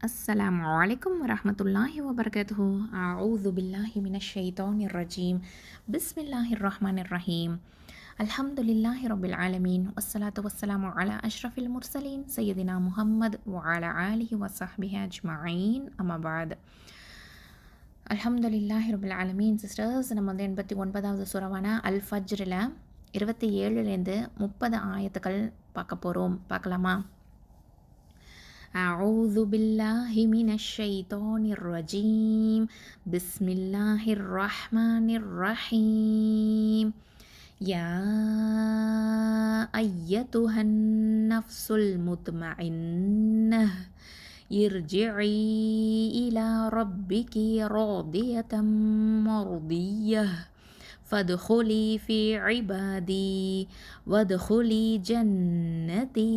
அஸ்ஸலாமு அலைக்கும் வரஹ்மத்துல்லாஹி வபரகாத்துஹு. அஊது பில்லாஹி மினஷ் ஷைத்தானிர் ரஜீம். பிஸ்மில்லாஹிர் ரஹ்மானிர் ரஹீம். அல்ஹம்துலில்லாஹி ரப்பில் ஆலமீன். வஸ்ஸலாத்து வஸ்ஸலாமு அலா அஷ்ரஃபில் முர்சலீன் சய்யிதினா முஹம்மத் வ அலா ஆலிஹி வஸஹ்பிஹி அஜ்மஈன். அம்மா பஅத். அல்ஹம்துலில்லாஹி ரப்பில் ஆலமீன். சிஸ்டர்ஸ், நம்ம வந்து 89வது சூறாவான அல் ஃபஜ்ரில் 27லேருந்து 30 ஆயத்துக்கள் பார்க்க போகிறோம். பார்க்கலாமா? أعوذ بالله من الشيطان الرجيم. بسم الله الرحمن الرحيم. يا أيتها النفس المطمئنة ارجعي إلى ربك راضية مرضية فادخلي في عبادي وادخلي جنتي.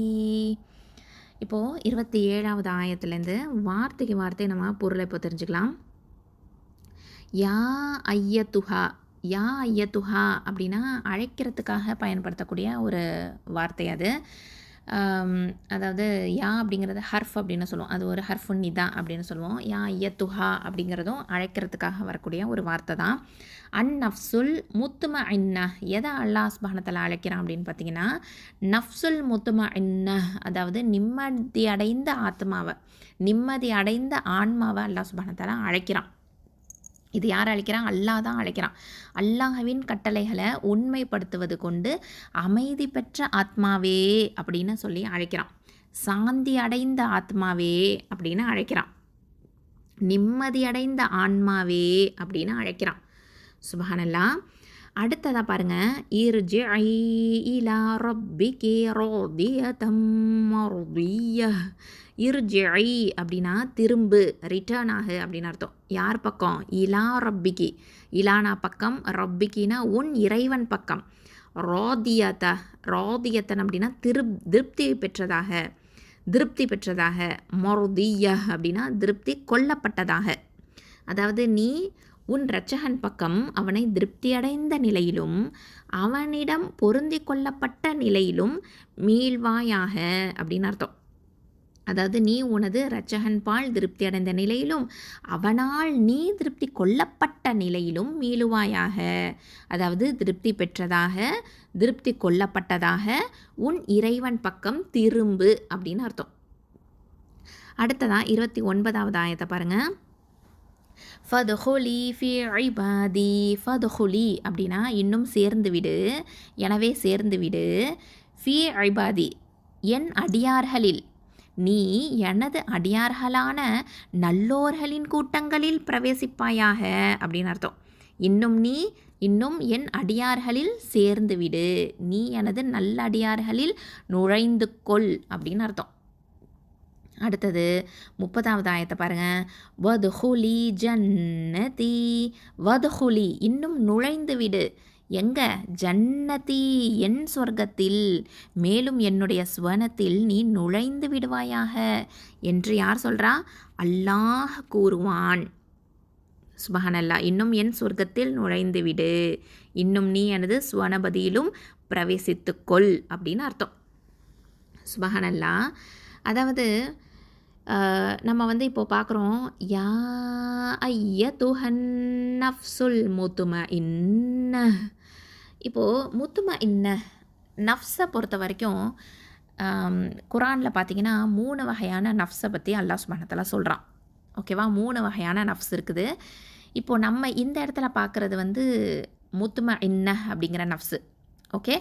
இப்போது 27வது ஆயத்துலேருந்து வார்த்தைக்கு வார்த்தை நம்ம பொருளை இப்போ தெரிஞ்சுக்கலாம். யா ஐயத்துஹா. யா ஐயத்துஹா அப்படின்னா அழைக்கிறதுக்காக பயன்படுத்தக்கூடிய ஒரு வார்த்தை அது. அதாவது யா அப்படிங்கிறது ஹர்ஃப் அப்படின்னு சொல்லுவோம். அது ஒரு ஹர்ஃபுன் நிதா அப்படின்னு சொல்லுவோம். யா ஐயத்துஹா அப்படிங்கிறதும் அழைக்கிறதுக்காக வரக்கூடிய ஒரு வார்த்தை தான். நஃப்சுல் முத்துமஇன்னா. எதை அல்லாஹ் சுப்ஹானஹு வ தஆலா அழைக்கிறான் அப்படின்னு பார்த்தீங்கன்னா, நஃப்சுல் முத்துமஇன்னா, அதாவது நிம்மதி அடைந்த ஆத்மாவை, நிம்மதி அடைந்த ஆன்மாவை அல்லாஹ் சுப்ஹானஹு வ தஆலா அழைக்கிறான். இது யார் அழைக்கிறான்? அல்லாஹ் தான் அழைக்கிறான். அல்லாஹ்வின் கட்டளைகளை உண்மைப்படுத்துவது கொண்டு அமைதி பெற்ற ஆத்மாவே அப்படின்னு சொல்லி அழைக்கிறான். சாந்தி அடைந்த ஆத்மாவே அப்படின்னு அழைக்கிறான். நிம்மதி அடைந்த ஆன்மாவே அப்படின்னு அழைக்கிறான். சுப்ஹானல்லாஹ். அடுத்ததாக பாருங்கள். இர்ஜிஇ இலா ரப்பிகி ராதியதம் மர்திய்யஹ். இர்ஜிஇ அப்படின்னா திரும்பு, ரிட்டர்ன் ஆகு அப்படின்னு அர்த்தம். யார் பக்கம்? இலா ரப்பிகி. இலானா பக்கம், ரப்பிக்கினா உன் இறைவன் பக்கம். ராதியத்தன் அப்படின்னா திருப்தி பெற்றதாக, திருப்தி பெற்றதாக. மர்திய்யஹ் அப்படின்னா திருப்தி கொள்ளப்பட்டதாக. அதாவது நீ உன் இரட்சகன் பக்கம் அவனை திருப்தியடைந்த நிலையிலும் அவனிடம் பொருந்தி கொள்ளப்பட்ட நிலையிலும் மீள்வாயாக அப்படின்னு அர்த்தம். அதாவது நீ உனது இரட்சகன் பால் திருப்தி அடைந்த நிலையிலும் அவனால் நீ திருப்தி கொள்ளப்பட்ட நிலையிலும் மீளுவாயாக. அதாவது திருப்தி பெற்றதாக, திருப்தி கொள்ளப்பட்டதாக உன் இறைவன் பக்கம் திரும்பு அப்படின்னு அர்த்தம். அடுத்ததான் 29வது ஆயத்தை பாருங்கள். ஃபதுஹுலி ஃபி இபாதி. ஃபதுஹுலி அப்படின்னா இன்னும் சேர்ந்து விடு, எனவே சேர்ந்து விடு. ஃபி இபாதி, என் அடியார்களில், நீ எனது அடியார்களான நல்லோர்களின் கூட்டங்களில் பிரவேசிப்பாயாக அப்படின்னு அர்த்தம். இன்னும் என் அடியார்களில் சேர்ந்து விடு, நீ எனது நல்ல அடியார்களில் நுழைந்து கொள் அப்படின்னு அர்த்தம். அடுத்தது 30வது ஆயத்தை பாருங்கள். வதுஹுலி ஜன்னதி. வதுஹுலி இன்னும் நுழைந்து விடு. எங்க? ஜன்னதி, என் சொர்க்கத்தில், மேலும் என்னுடைய ஸ்வனத்தில் நீ நுழைந்து விடுவாயாக என்று யார் சொல்கிறா? அல்லாஹ் கூறுவான். சுப்ஹானல்லாஹ். இன்னும் என் சொர்க்கத்தில் நுழைந்து விடு, இன்னும் நீ எனது ஸ்வனபதியிலும் பிரவேசித்துக்கொள் அப்படின்னு அர்த்தம். சுப்ஹானல்லாஹ். அதாவது நம்ம வந்து இப்போது பார்க்குறோம். யா ஐயத்துஹன் நஃப்சுல் முத்துமஇன்னா. இப்போது முத்துமஇன்னா நஃப்ஸை பொறுத்த வரைக்கும் குரானில் பார்த்திங்கன்னா 3 வகையான நஃப்ஸை பற்றி அல்லாஹ் சுப்ஹானஹு வ தஆலா சொல்கிறான். ஓகேவா? 3 வகையான நஃப்ஸ் இருக்குது. இப்போது நம்ம இந்த இடத்துல பார்க்குறது வந்து முத்துமஇன்னா அப்படிங்கிற நஃப்ஸு. ஓகே,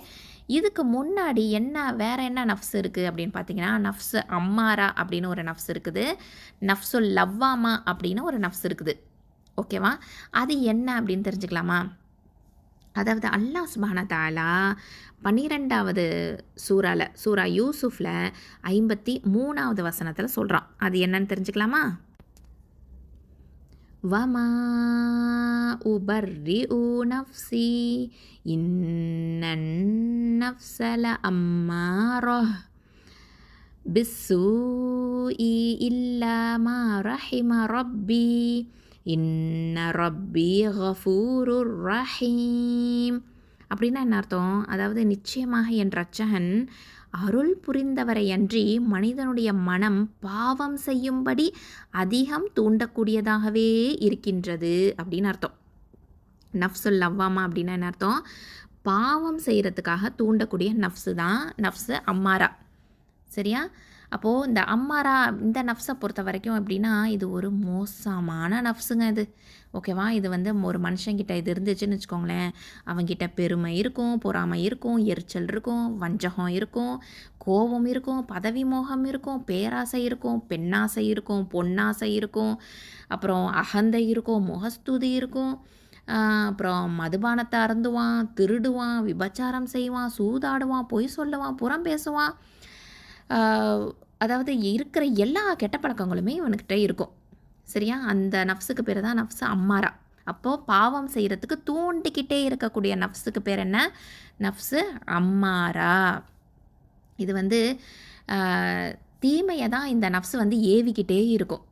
இதுக்கு முன்னாடி வேறு என்ன நஃப்ஸ் இருக்குது அப்படின்னு பார்த்தீங்கன்னா, நஃப்ஸ் அம்மாரா அப்படின்னு ஒரு நஃப்ஸ் இருக்குது. நஃப்சுல் லவ்வாமா அப்படின்னு ஒரு நஃப்ஸ் இருக்குது. ஓகேவா? அது என்ன அப்படின்னு தெரிஞ்சுக்கலாமா? அதாவது அல்லாஹ் சுப்ஹானஹு வ தஆலா 12வது சூரா யூசுஃபில் 53வது வசனத்தில் சொல்கிறான். அது என்னன்னு தெரிஞ்சுக்கலாமா? வமா உபர்ரிஉ நஃப்ஸி இன்னன் நஃப்ஸல அம்மாரஹ் பிஸ்ஸூஇ இல்லா மா ரஹிம ரப்பி இன்ன ரப்பி கஃபூருர் ரஹீம். அப்படின்னா என்ன அர்த்தம்? அதாவது நிச்சயமாக என் இரட்சகன் அருள் புரிந்தவரையன்றி மனிதனுடைய மனம் பாவம் செய்யும்படி அதிகம் தூண்டக்கூடியதாகவே இருக்கின்றது அப்படின்னு அர்த்தம். நஃப்சுல் லவ்வாமா அப்படின்னா என்ன அர்த்தம்? பாவம் செய்கிறதுக்காக தூண்டக்கூடிய நஃப்ஸு தான் நஃப்ஸு அம்மாரா. சரியா? அப்போது இந்த அம்மாரா இந்த நஃப்ஸை பொறுத்த வரைக்கும் எப்படின்னா இது ஒரு மோசமான நஃப்ஸுங்க இது. ஓகேவா? இது வந்து ஒரு மனுஷங்கிட்ட இது இருந்துச்சுன்னு வச்சுக்கோங்களேன், அவங்கிட்ட பெருமை இருக்கும், பொறாமை இருக்கும், எரிச்சல் இருக்கும், வஞ்சகம் இருக்கும், கோபம் இருக்கும், பதவி மோகம் இருக்கும், பேராசை இருக்கும், பெண்ணாசை இருக்கும், பொன்னாசை இருக்கும், அப்புறம் அகந்தை இருக்கும், முகஸ்துதி இருக்கும், அப்புறம் மதுபானத்தை அருந்துவான், திருடுவான், விபச்சாரம் செய்வான், சூதாடுவான், பொய் சொல்லுவான், புறம் பேசுவான். அதாவது இருக்கிற எல்லா கெட்ட பழக்கங்களுமே இவனுக்கிட்ட இருக்கும். சரியா? அந்த நஃப்ஸுக்கு பேர் தான் நஃப்ஸு அம்மாரா. அப்போது பாவம் செய்கிறதுக்கு தூண்டிக்கிட்டே இருக்கக்கூடிய நஃப்ஸுக்கு பேர் என்ன? நஃப்ஸு அம்மாரா. இது வந்து தீமையை தான் இந்த நஃப்ஸு வந்து ஏவிக்கிட்டே இருக்கும்.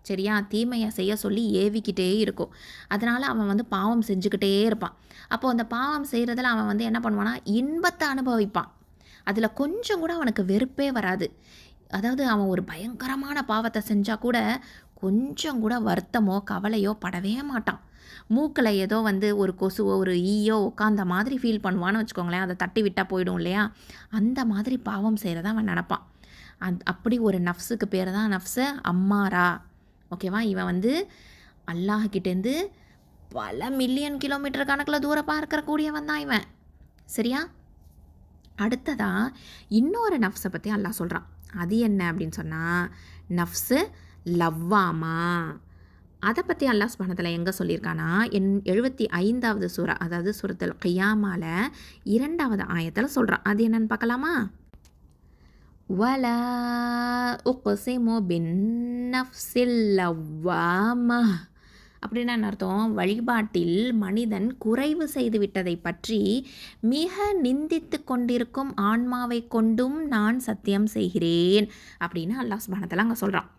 சரியா? தீமையை செய்ய சொல்லி ஏவிக்கிட்டே இருக்கும். அதனால் அவன் வந்து பாவம் செஞ்சுக்கிட்டே இருப்பான். அப்போது அந்த பாவம் செய்கிறதுல அவன் வந்து என்ன பண்ணுவான்னா இன்பத்தை அனுபவிப்பான். அதில் கொஞ்சம் கூட அவனுக்கு வெறுப்பே வராது. அதாவது அவன் ஒரு பயங்கரமான பாவத்தை செஞ்சால் கூட கொஞ்சம் கூட வருத்தமோ கவலையோ படவே மாட்டான். மூக்கில் ஏதோ வந்து ஒரு கொசுவோ ஒரு ஈயோ உட்காந்த மாதிரி ஃபீல் பண்ணுவான்னு வச்சுக்கோங்களேன். அதை தட்டி விட்டால் போயிடும் இல்லையா? அந்த மாதிரி பாவம் செய்கிறத அவன் நினப்பான். அப்படி ஒரு நஃப்ஸுக்கு பேர் தான் நஃப்ஸு அம்மாரா. ஓகேவா? இவன் வந்து அல்லாஹ்கிட்டேருந்து பல மில்லியன் கிலோமீட்டர் கணக்கில் தூரம் பார்க்கக்கூடியவன் தான் இவன். சரியா? அடுத்ததாக இன்னொரு நஃப்ஸை பற்றி அல்லாஹ் சொல்கிறான். அது என்ன அப்படின்னு சொன்னால் நஃப்ஸு லவ்வாமா. அதை பற்றி அல்லாஹ் சுப்ஹானஹு எங்கே சொல்லியிருக்கானா 75வது சூரா, அதாவது சூரத்துல் கியாமால 2வது ஆயத்தில் சொல்கிறான். அது என்னன்னு பார்க்கலாமா? வலா உக்ஸிமு பின் நஃப்ஸில் லவ்வாமா அப்படின்னா என்ன அர்த்தம்? வழிபாட்டில் மனிதன் குறைவு செய்து விட்டதை பற்றி மிக நிந்தித்து கொண்டிருக்கும் ஆன்மாவை கொண்டும் நான் சத்தியம் செய்கிறேன் அப்படின்னு அல்லாஹ் சுப்ஹானஹு வ தஆலா அங்கே சொல்கிறான்.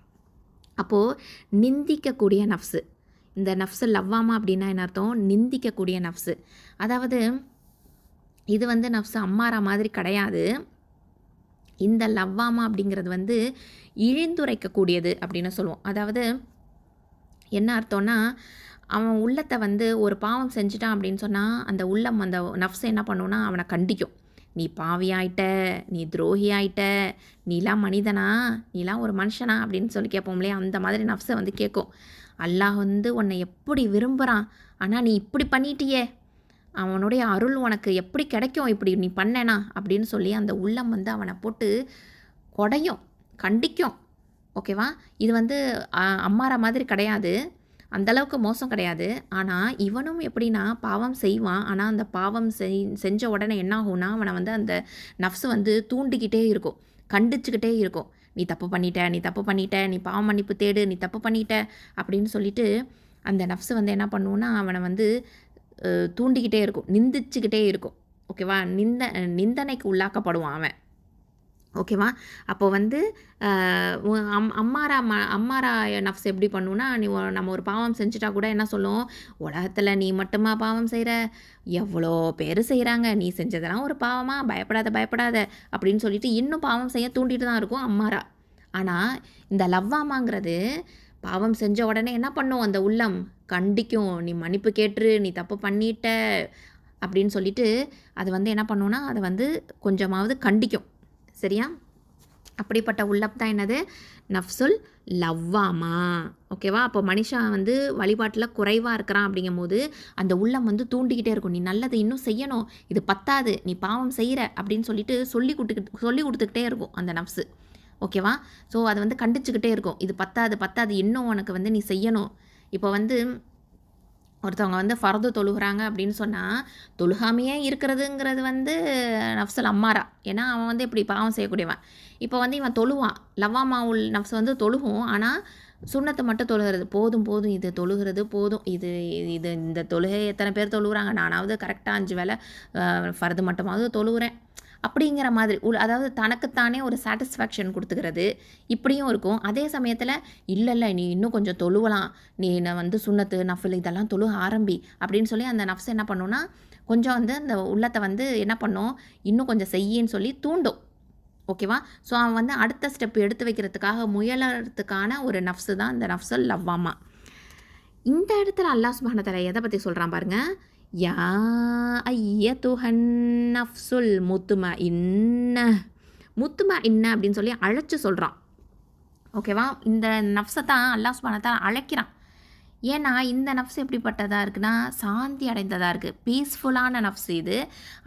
அப்போது நிந்திக்கக்கூடிய நஃப்ஸு, இந்த நஃப்ஸு லவ்வாமா அப்படின்னா என்ன அர்த்தம்? நிந்திக்கக்கூடிய நஃப்ஸு. அதாவது இது வந்து நஃப்ஸு அம்மாரா மாதிரி கிடையாது. இந்த லவ்வாமா அப்படிங்கிறது வந்து இழிந்துரைக்கக்கூடியது அப்படின்னு சொல்லுவோம். அதாவது என்ன அர்த்தம்னா அவன் உள்ளத்தை வந்து ஒரு பாவம் செஞ்சுட்டான் அப்படின்னு சொன்னால் அந்த உள்ளம் அந்த நஃப்ஸ் என்ன பண்ணுன்னா அவனை கண்டிக்கும். நீ பாவியாயிட்ட, நீ துரோகி ஆயிட்ட, நீலாம் மனிதனா, நீலாம் ஒரு மனுஷனா அப்படின்னு சொல்லி கேட்போம் இல்லையா? அந்த மாதிரி நஃப்ஸை வந்து கேட்கும். அல்லாஹ் வந்து உன்னை எப்படி விரும்புகிறான், ஆனால் நீ இப்படி பண்ணிட்டியே, அவனுடைய அருள் உனக்கு எப்படி கிடைக்கும் இப்படி நீ பண்ணேனா அப்படின்னு சொல்லி அந்த உள்ளம் வந்து அவனை போட்டு கொடையும், கண்டிக்கும். ஓகேவா? இது வந்து அம்மாரா மாதிரி கிடையாது, அந்தளவுக்கு மோசம் கிடையாது. ஆனால் இவனும் எப்படின்னா பாவம் செய்வான். ஆனால் அந்த பாவம் செஞ்ச உடனே என்ன ஆகும்னா அவனை வந்து அந்த நஃப்ஸு வந்து தூண்டிக்கிட்டே இருக்கும், கண்டிச்சுக்கிட்டே இருக்கும். நீ தப்பு பண்ணிட்ட, நீ தப்பு பண்ணிட்ட, நீ பாவ மன்னிப்பு தேடு, நீ தப்பு பண்ணிட்ட அப்படின்னு சொல்லிட்டு அந்த நஃப்ஸு வந்து என்ன பண்ணுவோன்னா அவனை வந்து தூண்டிக்கிட்டே இருக்கும், நிந்திச்சுக்கிட்டே இருக்கும். ஓகேவா? நிந்தனைக்கு உள்ளாக்கப்படுவான் அவன். ஓகேவா? அப்போது வந்து அம்மாரா நஃப்ஸ் எப்படி பண்ணுன்னா நம்ம ஒரு பாவம் செஞ்சுட்டா கூட என்ன சொல்லும்? உலகத்தில் நீ மட்டுமா பாவம் செய்கிற, எவ்வளோ பேர் செய்கிறாங்க, நீ செஞ்சதெல்லாம் ஒரு பாவமா, பயப்படாத பயப்படாத அப்படின்னு சொல்லிட்டு இன்னும் பாவம் செய்ய தூண்டிட்டு தான் இருக்கும் அம்மாரா. ஆனால் இந்த லவ்வாமாங்கிறது பாவம் செஞ்ச உடனே என்ன பண்ணும்? அந்த உள்ளம் கண்டிக்கும், நீ மன்னிப்பு கேட்டுரு, நீ தப்பு பண்ணிட்ட அப்படின்னு சொல்லிட்டு அது வந்து என்ன பண்ணுன்னா அதை வந்து கொஞ்சமாவது கண்டிக்கும். சரியா? அப்படிப்பட்ட உள்ளம் தான் என்னது? நஃப்சுல் லவ்வாமா. ஓகேவா? அப்போ மனுஷன் வந்து வழிபாட்டில் குறைவாக இருக்கிறான் அப்படிங்கும் போது அந்த உள்ளம் வந்து தூண்டிக்கிட்டே இருக்கும். நீ நல்லது இன்னும் செய்யணும், இது பத்தாது, நீ பாவம் செய்கிற அப்படின்னு சொல்லிட்டு சொல்லி கொடுத்துக்கிட்டே இருக்கும் அந்த நஃப்ஸு. ஓகேவா? ஸோ அது வந்து கண்டிச்சுக்கிட்டே இருக்கும், இது பத்தாது இன்னும் உனக்கு வந்து நீ செய்யணும். இப்போ வந்து ஒருத்தவங்க வந்து ஃபர்து தொழுகிறாங்க அப்படின்னு சொன்னால் தொழுகாமையே இருக்கிறதுங்கிறது வந்து நஃப்ஸுல் அம்மாரா. ஏன்னா அவன் வந்து இப்படி பாவம் செய்யக்கூடியவன். இப்போ வந்து இவன் தொழுவான், லவ்வாமாவுல் நஃப்ஸ் வந்து தொழுகும். ஆனால் சுண்ணத்தை மட்டும் தொழுகிறது, போதும் இது தொழுகிறது போதும், இது இந்த தொழுகை எத்தனை பேர் தொழுகிறாங்க, நானாவது கரெக்டாக 5 வேளை ஃபர்து மட்டுமாவது தொழுகிறேன் அப்படிங்கிற மாதிரி அதாவது தனக்குத்தானே ஒரு சாட்டிஸ்ஃபேக்ஷன் கொடுத்துக்கிறது இப்படியும் இருக்கும். அதே சமயத்தில் இல்லை நீ இன்னும் கொஞ்சம் தொழுவலாம், நீ வந்து சுன்னத்து நஃபில் இதெல்லாம் தொழுக ஆரம்பி அப்படின்னு சொல்லி அந்த நஃப்ஸ் என்ன பண்ணுன்னா கொஞ்சம் வந்து அந்த உள்ளத்தை வந்து என்ன பண்ணும், இன்னும் கொஞ்சம் செய்யின்னு சொல்லி தூண்டும். ஓகேவா? ஸோ அவன் வந்து அடுத்த ஸ்டெப் எடுத்து வைக்கிறதுக்காக முயலறதுக்கான ஒரு நஃப்ஸு தான் இந்த நஃப்ஸுல் லவ்வாமா. இந்த இடத்துல அல்லாஹ் சுப்ஹானஹு வ தஆலா எதை பற்றி சொல்கிறான் பாருங்க. யா ஐயத்துஹன் நஃப்ஸுல் முத்மஇன்ன அப்படின்னு சொல்லி அழைச்சி சொல்கிறான். ஓகேவா? இந்த நஃப்ஸை தான் அல்லாஹ் சுப்ஹானஹு வ தஆலா அழைக்கிறான். ஏன்னா இந்த நஃப்ஸ் எப்படிப்பட்டதாக இருக்குன்னா சாந்தி அடைந்ததாக இருக்குது. பீஸ்ஃபுல்லான நஃப்ஸ், இது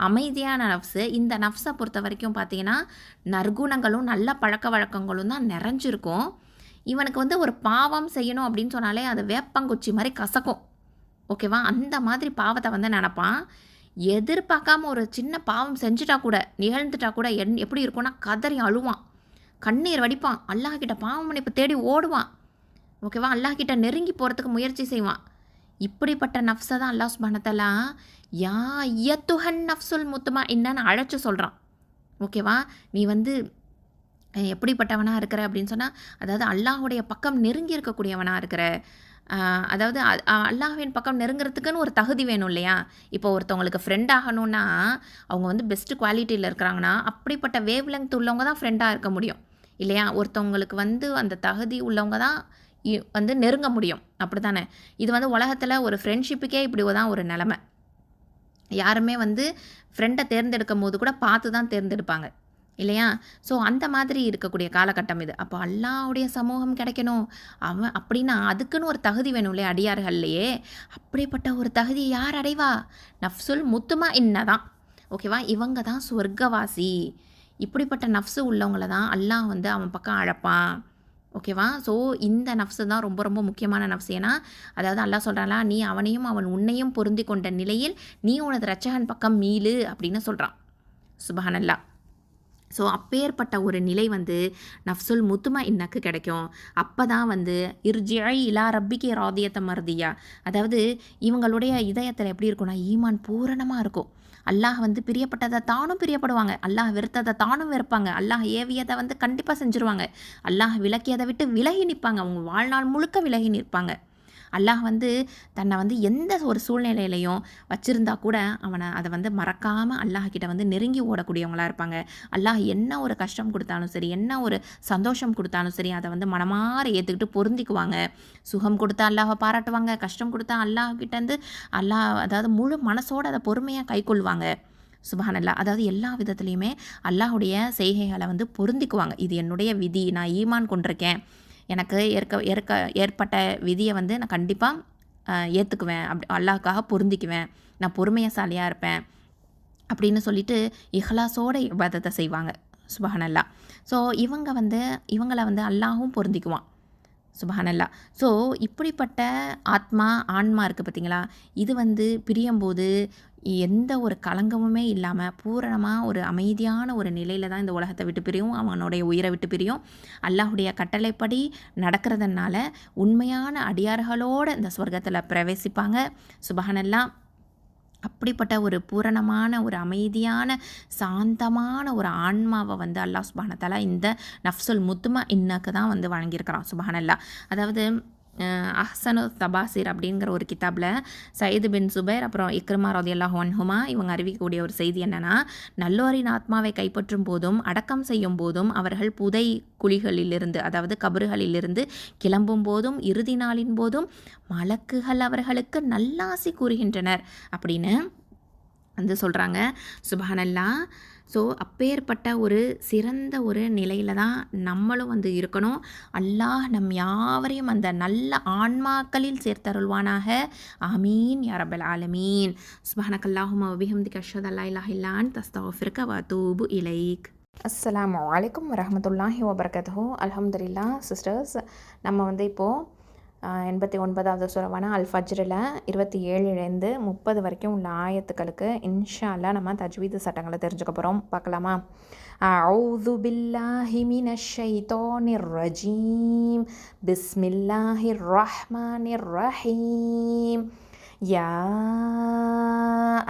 அமைதியான நஃப்ஸு. இந்த நஃப்ஸை பொறுத்த வரைக்கும் பார்த்தீங்கன்னா நற்குணங்களும் நல்ல பழக்க வழக்கங்களும் தான் நிறைஞ்சிருக்கும். இவனுக்கு வந்து ஒரு பாவம் செய்யணும் அப்படின்னு சொன்னாலே அது வேப்பங்குச்சி மாதிரி கசக்கும். ஓகேவா? அந்த மாதிரி பாவத்தை வந்து நினப்பான். எதிர்பார்க்காம ஒரு சின்ன பாவம் செஞ்சுட்டா கூட, நிகழ்ந்துட்டா கூட எப்படி இருக்கும்னா கதறி அழுவான், கண்ணீர் வடிப்பான், அல்லாஹ் கிட்ட பாவ மன்னிப்பு தேடி ஓடுவான். ஓகேவா? அல்லாஹ் கிட்ட நெருங்கி போகிறதுக்கு முயற்சி செய்வான். இப்படிப்பட்ட நஃப்ஸை தான் அல்லாஹ் சுப்ஹானஹு வ தஆலா யா ஐயத்துஹன் நஃப்ஸுல் முத்மஇன்னன்னு அழைச்சி சொல்கிறான். ஓகேவா? நீ வந்து எப்படிப்பட்டவனாக இருக்கிற அப்படின்னு சொன்னால், அதாவது அல்லாஹுடைய பக்கம் நெருங்கி இருக்கக்கூடியவனாக இருக்கிற. அதாவது அல்லாஹ்வின் பக்கம் நெருங்கிறதுக்குன்னு ஒரு தகுதி வேணும் இல்லையா? இப்போ ஒருத்தவங்களுக்கு ஃப்ரெண்ட் ஆகணும்னா அவங்க வந்து பெஸ்ட்டு குவாலிட்டியில் இருக்கிறாங்கன்னா அப்படிப்பட்ட வேவ் லெங்த் உள்ளவங்க தான் ஃப்ரெண்டாக இருக்க முடியும் இல்லையா? ஒருத்தவங்களுக்கு வந்து அந்த தகுதி உள்ளவங்க தான் வந்து நெருங்க முடியும். அப்படி தானே? இது வந்து உலகத்தில் ஒரு ஃப்ரெண்ட்ஷிப்புக்கே இப்படி தான் ஒரு நிலமை. யாருமே வந்து ஃப்ரெண்டை தேர்ந்தெடுக்கும் போது கூட பார்த்து தான் தேர்ந்தெடுப்பாங்க இல்லையா? ஸோ அந்த மாதிரி இருக்கக்கூடிய காலகட்டம் இது. அப்போ அல்லாஹ்வுடைய சமூகம் கிடைக்கணும் அவன் அப்படின்னா அதுக்குன்னு ஒரு தகுதி வேணும் இல்லையா? அடியார்கள்லையே அப்படிப்பட்ட ஒரு தகுதியை யார் அடைவா? நஃப்ஸுல் முத்மஇன்ன தான். ஓகேவா? இவங்க தான் சொர்க்கவாசி. இப்படிப்பட்ட நஃப்ஸு உள்ளவங்கள தான் அல்லாஹ் வந்து அவன் பக்கம் அழைப்பான். ஓகேவா? ஸோ இந்த நஃப்ஸு தான் ரொம்ப ரொம்ப முக்கியமான நஃப்ஸ். ஏன்னா அதாவது அல்லாஹ் சொல்கிறான்ல, நீ அவனையும் அவன் உன்னையும் பொருந்தி கொண்ட நிலையில் நீ உனது இரட்சகன் பக்கம் மீளு அப்படின்னு சொல்கிறான். சுப்ஹானல்லாஹ். ஸோ அப்பேற்பட்ட ஒரு நிலை வந்து நஃப்ஸுல் முத்மஇன்னக்கு கிடைக்கும். அப்போ தான் வந்து இர்ஜிஇ இலா ரப்பிகி ராதியத்த மர்தியா, அதாவது இவங்களுடைய இதயத்தில் எப்படி இருக்கும்னா ஈமான் பூரணமாக இருக்கும். அல்லாஹ் வந்து பிரியப்பட்டதை தானும் பிரியப்படுவாங்க, அல்லாஹ் வெறுத்ததை தானும் வெறுப்பாங்க, அல்லாஹ் ஏவியதை வந்து கண்டிப்பாக செஞ்சுருவாங்க, அல்லாஹ் விலக்கியதை விட்டு விலகி நிற்பாங்க, அவங்க வாழ்நாள் முழுக்க விலகி நிற்பாங்க. அல்லாஹ் வந்து தன்னை வந்து எந்த ஒரு சூழ்நிலையிலையும் வச்சுருந்தா கூட அவனை அதை வந்து மறக்காமல் அல்லாஹ்கிட்ட வந்து நெருங்கி ஓடக்கூடியவங்களாக இருப்பாங்க. அல்லாஹ் என்ன ஒரு கஷ்டம் கொடுத்தாலும் சரி, என்ன ஒரு சந்தோஷம் கொடுத்தாலும் சரி, அதை வந்து மனமாற ஏற்றுக்கிட்டு பொருந்திக்குவாங்க. சுகம் கொடுத்தா அல்லாஹை பாராட்டுவாங்க, கஷ்டம் கொடுத்தா அல்லாஹ்கிட்டேருந்து அதாவது முழு மனசோடு அதை பொறுமையாக கைக்கொள்வாங்க. சுப்ஹானல்லாஹ். அதாவது எல்லா விதத்துலேயுமே அல்லாஹுடைய செய்கைகளை வந்து பொருந்திக்குவாங்க. இது என்னுடைய விதி, நான் ஈமான் கொண்டிருக்கேன், எனக்கு ஏற்பட்ட விதியை வந்து நான் கண்டிப்பாக ஏற்றுக்குவேன், அல்லாஹ்க்காக பொருந்திக்குவேன், நான் பொறுமையசாலியாக இருப்பேன் அப்படின்னு சொல்லிட்டு இஹ்லாஸோட இபாதத்தை செய்வாங்க. சுப்ஹானல்லாஹ். ஸோ இவங்களை வந்து அல்லாஹும் பொருந்திக்குவான். சுப்ஹானல்லாஹ். ஸோ இப்படிப்பட்ட ஆன்மா இருக்குது பார்த்தீங்களா? இது வந்து பிரியும்போது எந்த ஒரு களங்கமுமே இல்லாமல் பூரணமாக ஒரு அமைதியான ஒரு நிலையில் தான் இந்த உலகத்தை விட்டு பிரியும், அவனுடைய உயிரை விட்டு பிரியும். அல்லாஹுடைய கட்டளைப்படி நடக்கிறதுனால உண்மையான அடியார்களோடு இந்த சொர்க்கத்தில் பிரவேசிப்பாங்க. சுப்ஹானல்லாஹ். அப்படிப்பட்ட ஒரு பூரணமான ஒரு அமைதியான சாந்தமான ஒரு ஆன்மாவை வந்து அல்லாஹ் சுப்ஹானஹு வ தஆலா இந்த நஃப்ஸுல் முத்மஇன்னக்கு தான் வந்து வழங்கியிருக்கிறான். சுப்ஹானல்லாஹ். அதாவது அஹ்சனு தபாசிர் அப்படிங்கிற ஒரு கிதாபில் சயீது பின் சுபைர் அப்புறம் இக்ரிமா ரலியல்லாஹு அன்ஹுமா இவங்க அறிவிக்கக்கூடிய ஒரு செய்தி என்னென்னா, நல்லோரின் ஆத்மாவை கைப்பற்றும் போதும் அடக்கம் செய்யும் போதும் அவர்கள் புதை குழிகளிலிருந்து, அதாவது கபறுகளிலிருந்து கிளம்பும் போதும் இறுதி நாளின் போதும் மலக்குகள் அவர்களுக்கு நல்லாசி கூறுகின்றனர் அப்படின்னு வந்து சொல்கிறாங்க. சுப்ஹானல்லாஹ். ஸோ அப்பேற்பட்ட ஒரு சிறந்த ஒரு நிலையில் தான் நம்மளும் வந்து இருக்கணும். அல்லாஹ் நம் யாவரையும் அந்த நல்ல ஆன்மாக்களில் சேர்த்தருள்வானாக. ஆமீன் யா ரப்பல் ஆலமீன். சுப்ஹானக்கல்லாஹும்ம வ பிஹம்திக அஷ்ஹது அல்லா இலாஹ இல்லா அன்த அஸ்தக்ஃபிருக வ அதூபு இலைக். அஸ்ஸலாமு அலைக்கும் வரஹ்மத்துல்லாஹி வபரகாத்துஹு. அல்ஹம்துலில்லாஹ் சிஸ்டர்ஸ், நம்ம வந்து இப்போது 89வது சூறாவான அல் ஃபஜ்ரில் 27லேருந்து 30 வரைக்கும் உள்ள ஆயத்துக்களுக்கு இன்ஷா அல்லாஹ் நம்ம தஜ்வீது சட்டங்களை தெரிஞ்சுக்க போகிறோம். பார்க்கலாமா? அஊது பில்லாஹி மினஷ் ஷைத்தானிர் ரஜீம். பிஸ்மில்லாஹிர் ரஹ்மானிர் ரஹீம். யா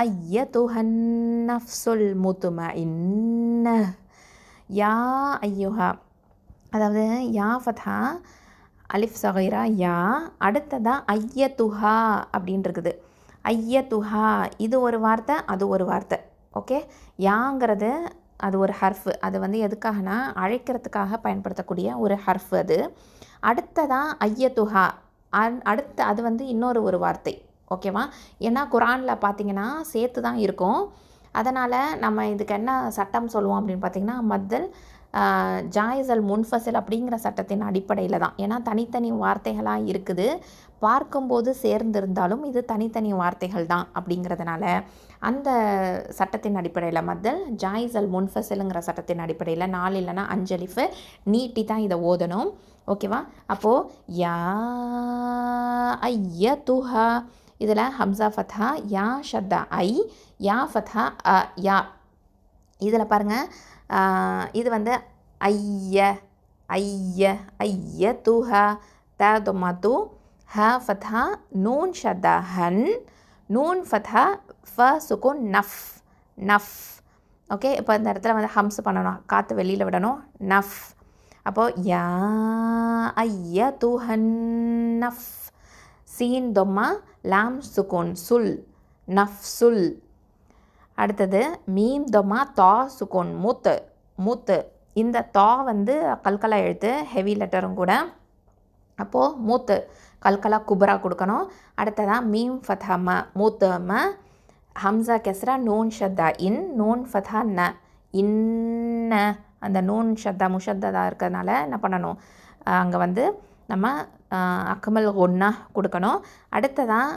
அய்யத்துஹன் நஃப்ஸுல் முத்மஇன்ன. யா ஐயுஹா, அதாவது யா ஃபத்ஹா அலிஃப் சகைரா யா, அடுத்ததாக ஐயத்துஹா அப்படின்னு இருக்குது. ஐயத்துஹா இது ஒரு வார்த்தை, அது ஒரு வார்த்தை. ஓகே, யாங்கிறது அது ஒரு ஹர்ஃபு. அது வந்து எதுக்காகனா அழைக்கிறதுக்காக பயன்படுத்தக்கூடிய ஒரு ஹர்ஃபு அது. அடுத்ததான் ஐயத்துஹா, அடுத்து அது வந்து இன்னொரு ஒரு வார்த்தை. ஓகேவா? ஏன்னா குரானில் பார்த்தீங்கன்னா சேர்த்து தான் இருக்கும். அதனால் நம்ம இதுக்கு என்ன சட்டம் சொல்லுவோம் அப்படின்னு பார்த்திங்கன்னா மத்தல் ஜாயிஸ் அல் முன்ஃபசில் அப்படிங்கிற சட்டத்தின் அடிப்படையில் தான். ஏன்னா தனித்தனி வார்த்தைகளாக இருக்குது, பார்க்கும்போது சேர்ந்திருந்தாலும் இது தனித்தனி வார்த்தைகள் தான் அப்படிங்கிறதுனால அந்த சட்டத்தின் அடிப்படையில் மத்தல் ஜாயிஸ் அல் முன்ஃபசிலுங்கிற சட்டத்தின் அடிப்படையில் 4 இல்லைன்னா 5 அலிஃபு நீட்டி தான் இதை ஓதணும். ஓகேவா? அப்போது யா ஐயத்துஹா, இதில் ஹம்சா ஃபத்ஹா, யா ஷத்தா ஐ, யா ஃபத்ஹா அ யா. இதில் பாருங்கள், இது வந்து ஐய ஐய ஐயத்துஹா, த தொமாத்து, ஹ ஃபத்ஹா, நூன் ஷத்தா ஹன், நூன் ஃபத்ஹா, ஃப சுகுன் நஃப் நஃப். ஓகே, இப்போ இந்த இடத்துல வந்து ஹம்ஸ் பண்ணணும், காற்று வெளியில் விடணும், நஃப். அப்போது யா ஐயத்துஹன் நஃப், சீன் தொம்மா, லாம் சுகுன் சுல், நஃப் சுல். அடுத்தது மீம் தொம்மா, தா சுகுன் மூத்து மூத்து. இந்த தா வந்து கல்கலா எழுத்து, ஹெவி லெட்டரும் கூட. அப்போது மூத்து கல்கலா குபரா கொடுக்கணும். அடுத்ததான் மீம் ஃபத்ஹா ம, மூத்து ம, ஹம்சா கெஸ்ரா, நூன் ஷத்தா இன், நூன் ஃபத்ஹா ந, இன்ன. அந்த நூன் ஷத்தா முஷத்ததா இருக்கிறதுனால என்ன பண்ணணும், அங்கே வந்து நம்ம அக்மல் ஒன்றா கொடுக்கணும். அடுத்ததான்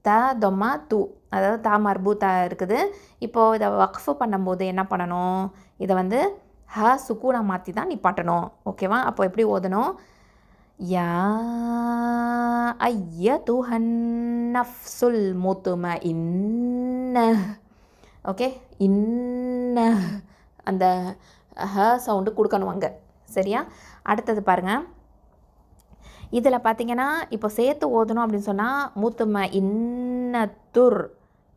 த தொம்மா தூ, அதாவது தா மர்பூத்தா இருக்குது. இப்போது இதை வக்ஃபு பண்ணும்போது என்ன பண்ணணும், இதை வந்து ஹ சுக்கூனா மாற்றி தான் நிப்பாட்டணும். ஓகேவா? அப்போ எப்படி ஓதணும், யா ஐயத்துஹன் நஃப்ஸுல் முத்மஇன்ன. ஓகே, இன்ன அந்த ஹ சவுண்டு கொடுக்கணும் அங்கே. சரியா? அடுத்தது பாருங்கள், இதில் பார்த்தீங்கன்னா இப்போ சேர்த்து ஓதணும் அப்படின்னு சொன்னால் முத்தும இன்னத்துர்,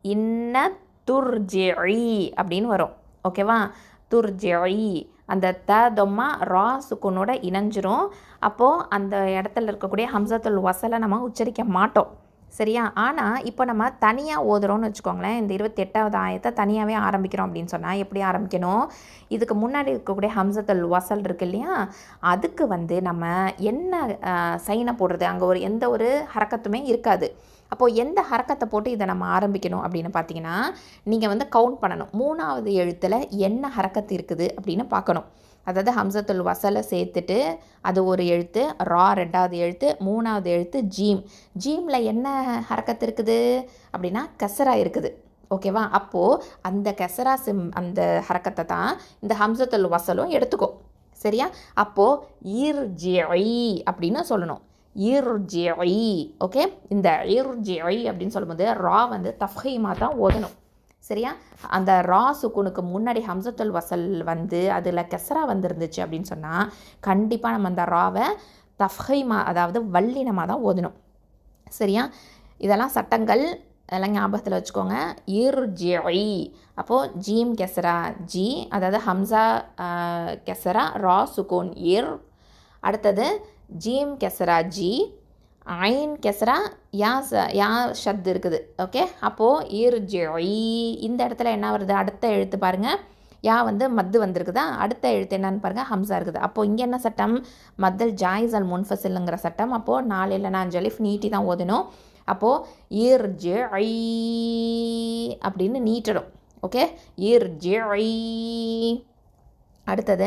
இன்னத்துர் ஜெயி அப்படின்னு வரும். ஓகேவா? துர் ஜெயி, அந்த த தொம்மா ரா சுக்குனோட இணைஞ்சிரும். அப்போது அந்த இடத்துல இருக்கக்கூடிய ஹம்சத்துல் வசலை நம்ம உச்சரிக்க மாட்டோம். சரியா? ஆனால் இப்போ நம்ம தனியாக ஓதுறோம்னு வச்சுக்கோங்களேன், இந்த 28வது ஆயத்தை தனியாகவே ஆரம்பிக்கிறோம் அப்படின்னு சொன்னால் எப்படி ஆரம்பிக்கணும், இதுக்கு முன்னாடி இருக்கக்கூடிய ஹம்சத்துல் வசல் இருக்கு இல்லையா, அதுக்கு வந்து நம்ம என்ன சைனை போடுறது, அங்கே ஒரு எந்த ஒரு ஹரக்கத்துமே இருக்காது. அப்போது எந்த ஹரக்கத்தை போட்டு இதை நம்ம ஆரம்பிக்கணும் அப்படின்னு பார்த்தீங்கன்னா, நீங்கள் வந்து கவுண்ட் பண்ணணும், 3வது எழுத்தில் என்ன ஹரக்கத்து இருக்குது அப்படின்னு பார்க்கணும். அதாவது ஹம்சத்துல் வசலை சேர்த்துட்டு அது ஒரு எழுத்து, ரா 2வது எழுத்து, 3வது எழுத்து ஜீம். ஜீமில் என்ன ஹரக்கத்து இருக்குது அப்படின்னா கசரா இருக்குது. ஓகேவா? அப்போது அந்த கசரா அந்த ஹரக்கத்தை தான் இந்த ஹம்சத்துல் வசலும் எடுத்துக்கும். சரியா? அப்போது இர்ஜிஇ அப்படின்னு சொல்லணும், இர்ஜிஇ. ஓகே, இந்த இர்ஜிஇ அப்படின்னு சொல்லும்போது ரா வந்து தஃப்ஹீமாக தான் ஓதணும். சரியா? அந்த ரா சுக்குனுக்கு முன்னாடி ஹம்சத்துல் வசல் வந்து அதில் கெசரா வந்துருந்துச்சு அப்படின்னு சொன்னால் கண்டிப்பாக நம்ம அந்த ராவை தஃப்ஹீமா, அதாவது வல்லினமாக தான் ஓதணும். சரியா? இதெல்லாம் சட்டங்கள், எல்லாம் ஞாபகத்தில் வச்சுக்கோங்க. இர்ஜிஇ, அப்போது ஜீம் கெசரா ஜி, அதாவது ஹம்சா கெசரா, ரா சுக்கூன் இர். அடுத்தது ஜீம் கெசரா ஜி, ஐன் கெசரா, யா ஷத் இருக்குது. ஓகே, அப்போது இர்ஜிஇ. இந்த இடத்துல என்ன வருது, அடுத்த எழுத்து பாருங்கள், யா வந்து மத்து வந்திருக்குதா, அடுத்த எழுத்து என்னன்னு பாருங்கள், ஹம்சா இருக்குது. அப்போது இங்கே என்ன சட்டம், மத்தல் ஜாயிஸ் அல் முன்ஃபசிலுங்கிற சட்டம். அப்போது 4 இல்லைன்னா 5 அலிஃப் நீட்டி தான் ஓதணும். அப்போது இர்ஜிஇ அப்படின்னு நீட்டணும். ஓகே, இர்ஜிஇ. அடுத்தது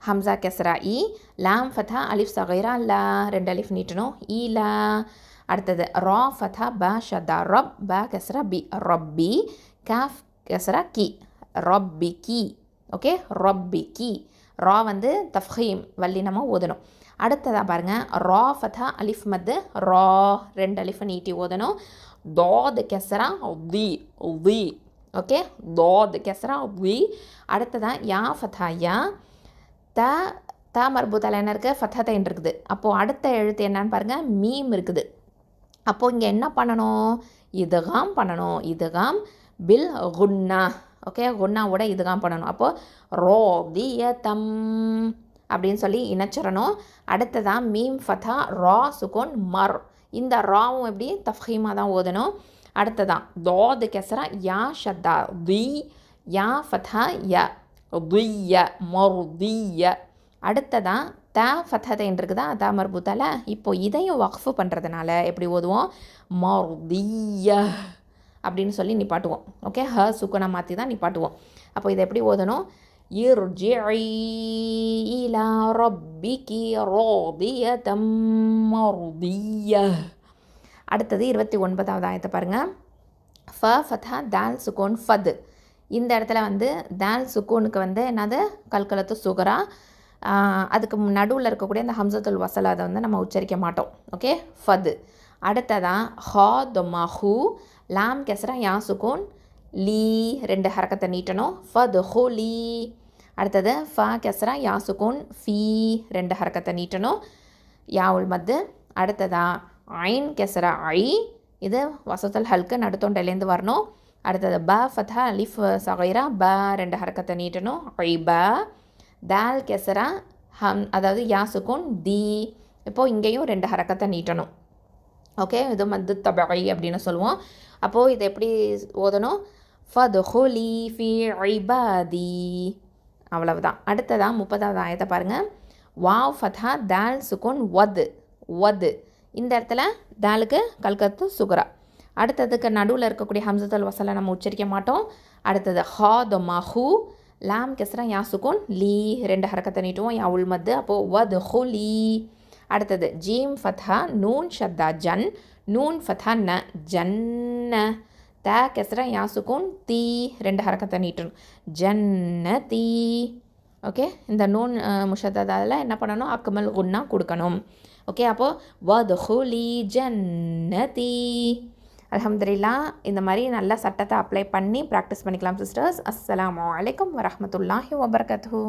ஹம்சா கெஸ்ரா இ, லாம் ஃபதா, அலிஃப் சகைரா லா, 2 அலிஃப் நீட்டணும், ஈ லா. அடுத்தது ரா ஃபதா, ப ஷதா ரப், ப கெஸ்ரா பி, ரப்பி, காஃப் கெஸ்ரா கி, ரப்பி கி. ஓகே, ரப்பி கி. ரா வந்து தஃப்ஹீம் வல்லினமாக ஓதணும். அடுத்ததாக பாருங்கள், ரா ஃபதா அலிஃப் மத்து, ரா 2 அலிஃபை நீட்டி ஓதணும். தாத் கெஸ்ரா தி தி. ஓகே, தாத் கெஸ்ரா வி. அடுத்ததான் யா ஃபதா யா, த மர்பூத்தால என்ன இருக்குது, ஃபத்தத்தைன் இருக்குது. அப்போது அடுத்த எழுத்து என்னன்னு பாருங்கள், மீம் இருக்குது. அப்போது இங்கே என்ன பண்ணணும், இதுகாம் பண்ணணும், இதுகாம் பில் குன்னா. ஓகே, குன்னாவோட இதுகாம் பண்ணணும். அப்போது ரோ திய தம் அப்படின்னு சொல்லி இணைச்சிடணும். அடுத்ததான் மீம் ஃபதா ரா சுகோன் மர், இந்த ராவும் எப்படி தஃப்ஹீமாக தான் ஓதணும். அடுத்ததான் தாத் கெஸ்ரா யா ஷத்தா தி, யா ஃபதா யா. ضிய மர்திய. அடுத்ததான் த ஃபத்ஹத்தைன் இருக்குதா தா மர்பூத்தால. இப்போ இதையும் வக்ஃபு பண்ணுறதுனால எப்படி ஓதுவோம், மர்திய அப்படின்னு சொல்லி நிப்பாட்டுவோம். ஓகே, ஹ சுக்குனை மாற்றி தான் நிப்பாட்டுவோம். அப்போ இதை எப்படி ஓதணும், இர்ஜிஇ இலா ரப்பிகி ராதியதம் மர்திய. அடுத்தது 29வது ஆயத்தை பாருங்கள். ஃப ஃபத்ஹா தால் சுக்கூன் ஃபது. இந்த இடத்துல வந்து தால் சுக்கூனுக்கு வந்து என்னது கல்கலத்து சுகரா. அதுக்கு நடுவில் இருக்கக்கூடிய அந்த ஹம்சத்துல் வசல் அதை வந்து நம்ம உச்சரிக்க மாட்டோம். ஓகே, ஃபது. அடுத்ததான் ஹா தொம்மா ஹூ, லாம் கெசரா யா சுக்கூன் லீ, 2 ஹரக்கத்தை நீட்டணும். ஃபது ஹூ லீ. அடுத்தது ஃப கெசரா யா சுக்கூன் ஃபீ, 2 ஹரக்கத்தை நீட்டணும். யாவுல் மத்து. அடுத்ததா ஐன் கெசரா ஐ, இது வசத்தல் ஹல்க்கு நடுத்தொண்டையிலேருந்து வரணும். அடுத்தது ப ஃபத்ஹா அலிஃப் சகைரா ப, 2 ஹரக்கத்தை நீட்டணும். ஐ ப. தால் கெசரா ஹம், அதாவது யா சுக்கூன் தி. இப்போது இங்கேயும் 2 ஹரக்கத்தை நீட்டணும். ஓகே, இது மத்து தபை அப்படின்னு சொல்லுவோம். அப்போது இதை எப்படி ஓதணும், ஃபதுஹுலி ஃபி இபாதி. அவ்வளவுதான். அடுத்ததான் 30வது ஆயத்தை பாருங்கள். வாவ் ஃபத்ஹா தால் சுக்கூன் வது வது. இந்த இடத்துல தாலுக்கு கல்கத்து சுகரா. அடுத்ததுக்கு நடுவில் இருக்கக்கூடிய ஹம்சத்துல் வசலை நம்ம உச்சரிக்க மாட்டோம். அடுத்தது ஹா தொம்மா ஹூ, லாம் கெஸ்ரா யா சுக்கூன் லீ, 2 ஹரக்கத்தை நீட்டுவோம். யா உல் மத்து. அப்போது வது ஹூ லீ. அடுத்தது ஜீம் ஃபத்ஹா நூன் ஷத்தா ஜன், நூன் ஃபத்ஹா ந ஜன்ன. த கெஸ்ரா யா சுக்கூன் தீ, 2 ஹரக்கத்தை நீட்டணும். ஜன்ன தீ. ஓகே, இந்த நூன் முஷத்ததால் என்ன பண்ணணும், அக்மல் குன்னா கொடுக்கணும். ஓகே, அப்போது வதுஹுலி ஜன்னதி. அல்ஹம்துலில்லாஹ். இந்த மாதிரி நல்ல சட்டத்தை அப்ளை பண்ணி ப்ராக்டிஸ் பண்ணிக்கலாம் சிஸ்டர்ஸ். அஸ்ஸலாமு அலைக்கும் வரஹ்மத்துல்லாஹி வபரகாத்துஹு.